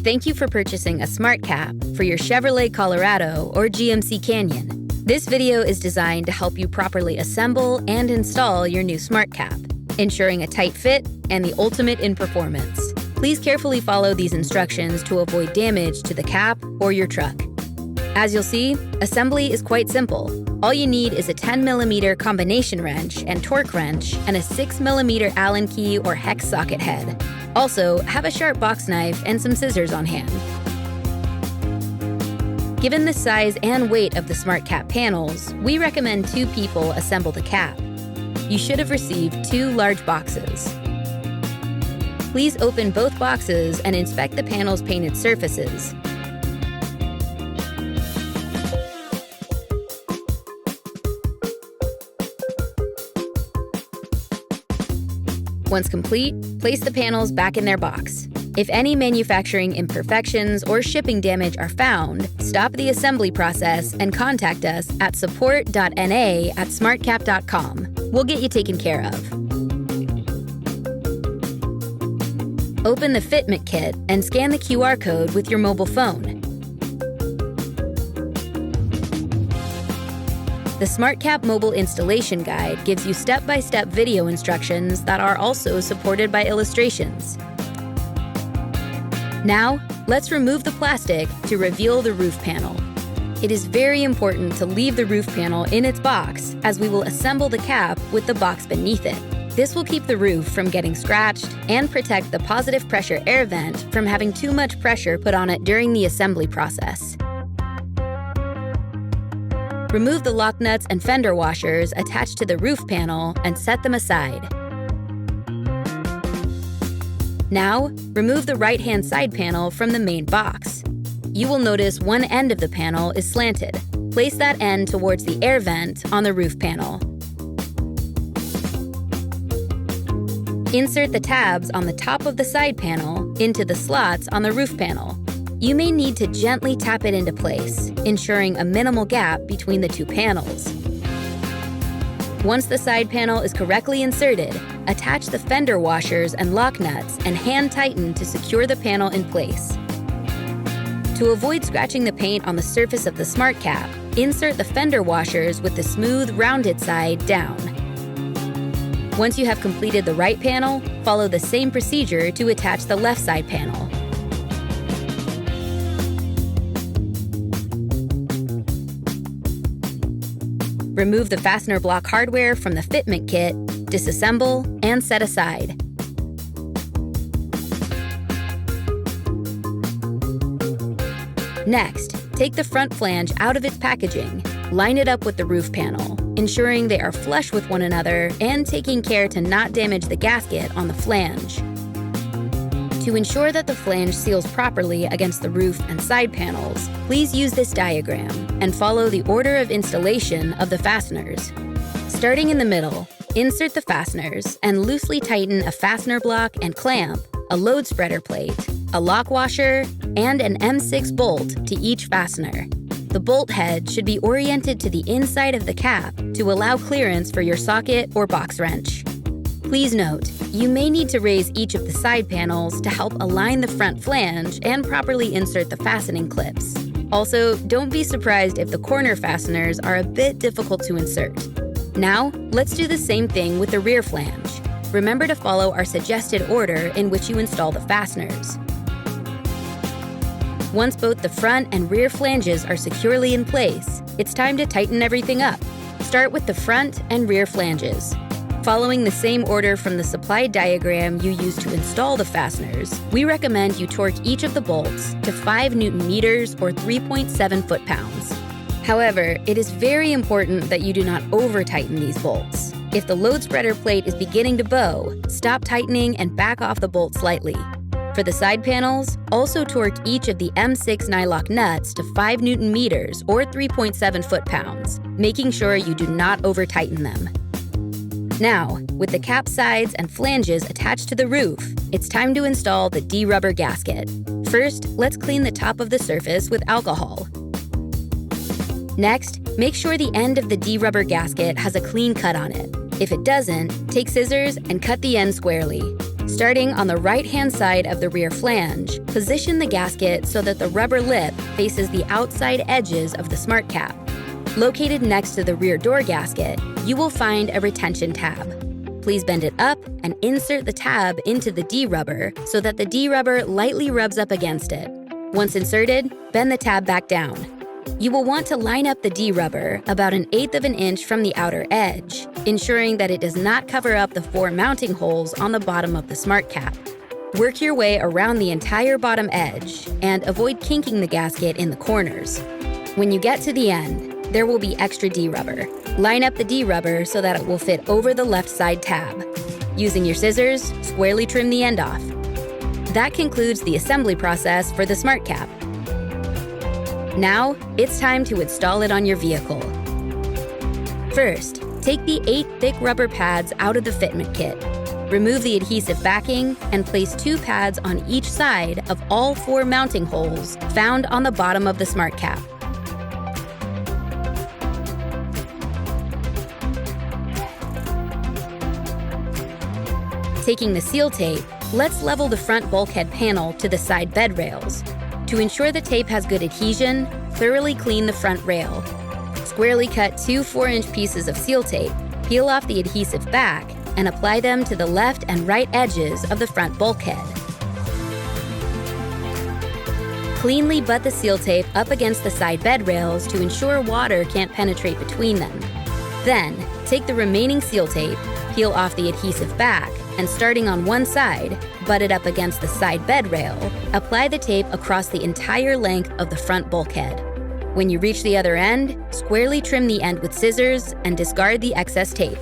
Thank you for purchasing a SmartCap for your Chevrolet Colorado or GMC Canyon. This video is designed to help you properly assemble and install your new SmartCap, ensuring a tight fit and the ultimate in performance. Please carefully follow these instructions to avoid damage to the cap or your truck. As you'll see, assembly is quite simple. All you need is a 10mm combination wrench and torque wrench and a 6mm Allen key or hex socket head. Also, have a sharp box knife and some scissors on hand. Given the size and weight of the SmartCap panels, we recommend 2 people assemble the cap. You should have received 2 large boxes. Please open both boxes and inspect the panel's painted surfaces. Once complete, place the panels back in their box. If any manufacturing imperfections or shipping damage are found, stop the assembly process and contact us at support.na@smartcap.com. We'll get you taken care of. Open the fitment kit and scan the QR code with your mobile phone. The SmartCap Mobile Installation Guide gives you step-by-step video instructions that are also supported by illustrations. Now, let's remove the plastic to reveal the roof panel. It is very important to leave the roof panel in its box, as we will assemble the cap with the box beneath it. This will keep the roof from getting scratched and protect the positive pressure air vent from having too much pressure put on it during the assembly process. Remove the lock nuts and fender washers attached to the roof panel and set them aside. Now, remove the right-hand side panel from the main box. You will notice one end of the panel is slanted. Place that end towards the air vent on the roof panel. Insert the tabs on the top of the side panel into the slots on the roof panel. You may need to gently tap it into place, ensuring a minimal gap between the 2 panels. Once the side panel is correctly inserted, attach the fender washers and lock nuts and hand tighten to secure the panel in place. To avoid scratching the paint on the surface of the SmartCap, insert the fender washers with the smooth, rounded side down. Once you have completed the right panel, follow the same procedure to attach the left side panel. Remove the fastener block hardware from the fitment kit, disassemble, and set aside. Next, take the front flange out of its packaging. Line it up with the roof panel, ensuring they are flush with one another and taking care to not damage the gasket on the flange. To ensure that the flange seals properly against the roof and side panels, please use this diagram and follow the order of installation of the fasteners. Starting in the middle, insert the fasteners and loosely tighten a fastener block and clamp, a load spreader plate, a lock washer, and an M6 bolt to each fastener. The bolt head should be oriented to the inside of the cap to allow clearance for your socket or box wrench. Please note, you may need to raise each of the side panels to help align the front flange and properly insert the fastening clips. Also, don't be surprised if the corner fasteners are a bit difficult to insert. Now, let's do the same thing with the rear flange. Remember to follow our suggested order in which you install the fasteners. Once both the front and rear flanges are securely in place, it's time to tighten everything up. Start with the front and rear flanges. Following the same order from the supplied diagram you used to install the fasteners, we recommend you torque each of the bolts to 5 Nm or 3.7 foot-pounds. However, it is very important that you do not over-tighten these bolts. If the load spreader plate is beginning to bow, stop tightening and back off the bolt slightly. For the side panels, also torque each of the M6 nylock nuts to 5 Nm or 3.7 foot-pounds, making sure you do not over-tighten them. Now, with the cap sides and flanges attached to the roof, it's time to install the D-rubber gasket. First, let's clean the top of the surface with alcohol. Next, make sure the end of the D-rubber gasket has a clean cut on it. If it doesn't, take scissors and cut the end squarely. Starting on the right-hand side of the rear flange, position the gasket so that the rubber lip faces the outside edges of the SmartCap. Located next to the rear door gasket, you will find a retention tab. Please bend it up and insert the tab into the D-rubber so that the D-rubber lightly rubs up against it. Once inserted, bend the tab back down. You will want to line up the D-rubber about 1/8 of an inch from the outer edge, ensuring that it does not cover up the 4 mounting holes on the bottom of the SmartCap. Work your way around the entire bottom edge and avoid kinking the gasket in the corners. When you get to the end, there will be extra D-rubber. Line up the D-rubber so that it will fit over the left side tab. Using your scissors, squarely trim the end off. That concludes the assembly process for the SmartCap. Now, it's time to install it on your vehicle. First, take the 8 thick rubber pads out of the fitment kit. Remove the adhesive backing and place 2 pads on each side of all 4 mounting holes found on the bottom of the SmartCap. Taking the seal tape, let's level the front bulkhead panel to the side bed rails. To ensure the tape has good adhesion, thoroughly clean the front rail. Squarely cut 2 4-inch pieces of seal tape, peel off the adhesive back, and apply them to the left and right edges of the front bulkhead. Cleanly butt the seal tape up against the side bed rails to ensure water can't penetrate between them. Then, take the remaining seal tape, peel off the adhesive back, and starting on one side, butt it up against the side bed rail, apply the tape across the entire length of the front bulkhead. When you reach the other end, squarely trim the end with scissors and discard the excess tape.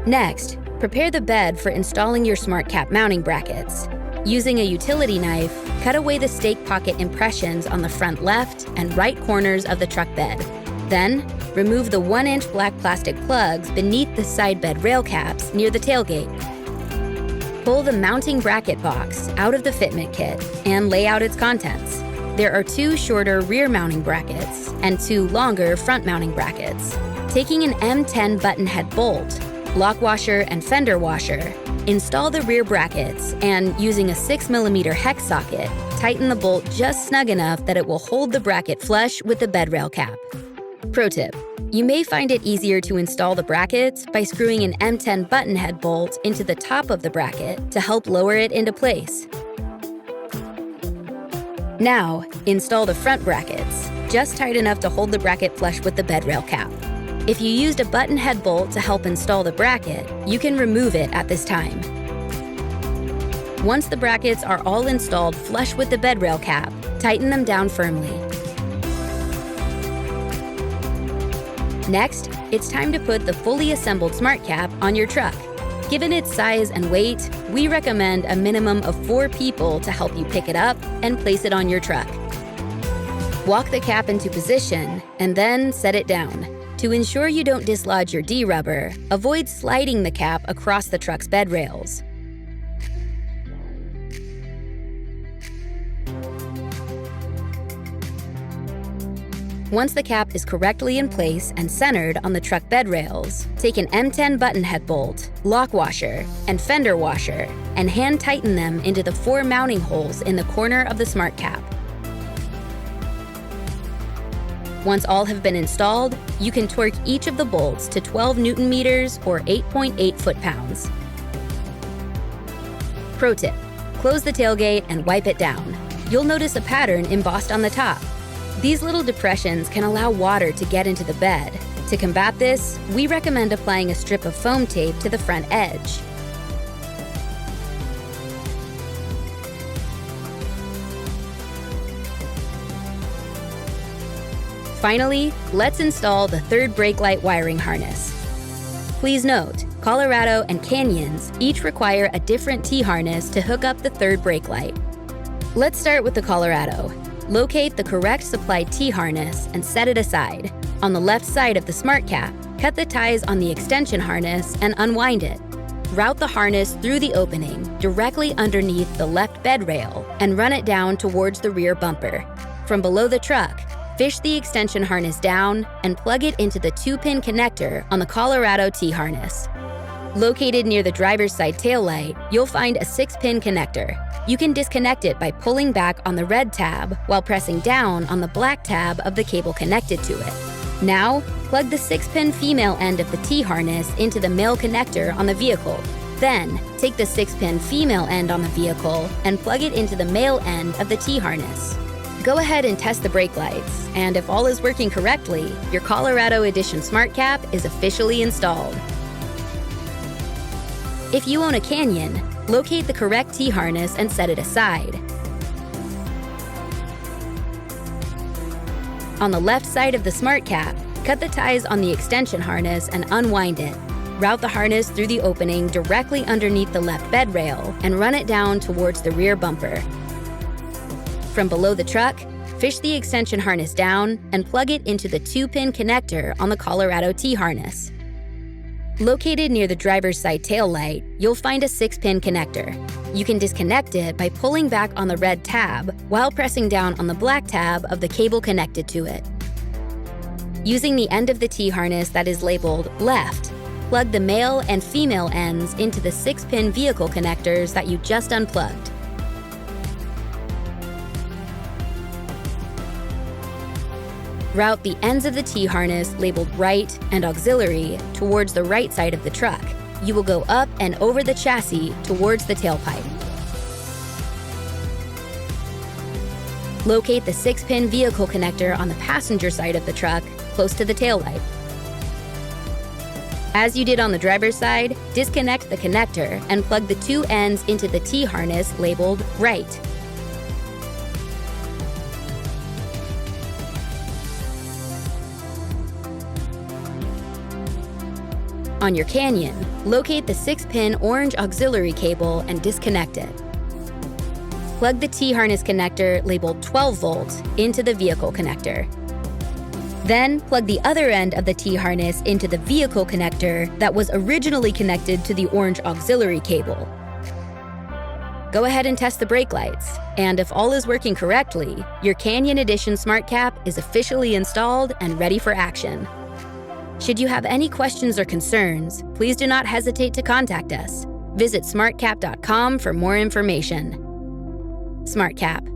Next, prepare the bed for installing your SmartCap mounting brackets. Using a utility knife, cut away the stake pocket impressions on the front left and right corners of the truck bed. Then, remove the 1-inch black plastic plugs beneath the side bed rail caps near the tailgate. Pull the mounting bracket box out of the fitment kit and lay out its contents. There are 2 shorter rear mounting brackets and 2 longer front mounting brackets. Taking an M10 button head bolt, lock washer, and fender washer, install the rear brackets and, using a 6mm hex socket, tighten the bolt just snug enough that it will hold the bracket flush with the bed rail cap. Pro tip: you may find it easier to install the brackets by screwing an M10 button head bolt into the top of the bracket to help lower it into place. Now, install the front brackets, just tight enough to hold the bracket flush with the bed rail cap. If you used a button head bolt to help install the bracket, you can remove it at this time. Once the brackets are all installed flush with the bed rail cap, tighten them down firmly. Next, it's time to put the fully assembled SmartCap on your truck. Given its size and weight, we recommend a minimum of 4 people to help you pick it up and place it on your truck. Walk the cap into position and then set it down. To ensure you don't dislodge your D-rubber, avoid sliding the cap across the truck's bed rails. Once the cap is correctly in place and centered on the truck bed rails, take an M10 button head bolt, lock washer, and fender washer, and hand tighten them into the 4 mounting holes in the corner of the SmartCap. Once all have been installed, you can torque each of the bolts to 12 Newton meters or 8.8 foot-pounds. Pro tip: close the tailgate and wipe it down. You'll notice a pattern embossed on the top. These little depressions can allow water to get into the bed. To combat this, we recommend applying a strip of foam tape to the front edge. Finally, let's install the third brake light wiring harness. Please note, Colorado and Canyons each require a different T-harness to hook up the third brake light. Let's start with the Colorado. Locate the correct supplied T-harness and set it aside. On the left side of the SmartCap, cut the ties on the extension harness and unwind it. Route the harness through the opening directly underneath the left bed rail and run it down towards the rear bumper. From below the truck, fish the extension harness down and plug it into the 2-pin connector on the Colorado T-harness. Located near the driver's side taillight, you'll find a 6-pin connector. You can disconnect it by pulling back on the red tab while pressing down on the black tab of the cable connected to it. Now, plug the 6-pin female end of the T-harness into the male connector on the vehicle. Then, take the 6-pin female end on the vehicle and plug it into the male end of the T-harness. Go ahead and test the brake lights, and if all is working correctly, your Colorado Edition SmartCap is officially installed. If you own a Canyon, locate the correct T-harness and set it aside. On the left side of the SmartCap, cut the ties on the extension harness and unwind it. Route the harness through the opening directly underneath the left bed rail and run it down towards the rear bumper. From below the truck, fish the extension harness down and plug it into the 2-pin connector on the Colorado T-harness. Located near the driver's side taillight, you'll find a 6-pin connector. You can disconnect it by pulling back on the red tab while pressing down on the black tab of the cable connected to it. Using the end of the T-harness that is labeled left, plug the male and female ends into the 6-pin vehicle connectors that you just unplugged. Route the ends of the T-harness labeled right and auxiliary towards the right side of the truck. You will go up and over the chassis towards the tailpipe. Locate the 6-pin vehicle connector on the passenger side of the truck, close to the taillight. As you did on the driver's side, disconnect the connector and plug the 2 ends into the T-harness labeled right. On your Canyon, locate the 6-pin orange auxiliary cable and disconnect it. Plug the T-harness connector labeled 12 volts into the vehicle connector. Then, plug the other end of the T-harness into the vehicle connector that was originally connected to the orange auxiliary cable. Go ahead and test the brake lights, and if all is working correctly, your Canyon Edition SmartCap is officially installed and ready for action. Should you have any questions or concerns, please do not hesitate to contact us. Visit smartcap.com for more information. SmartCap.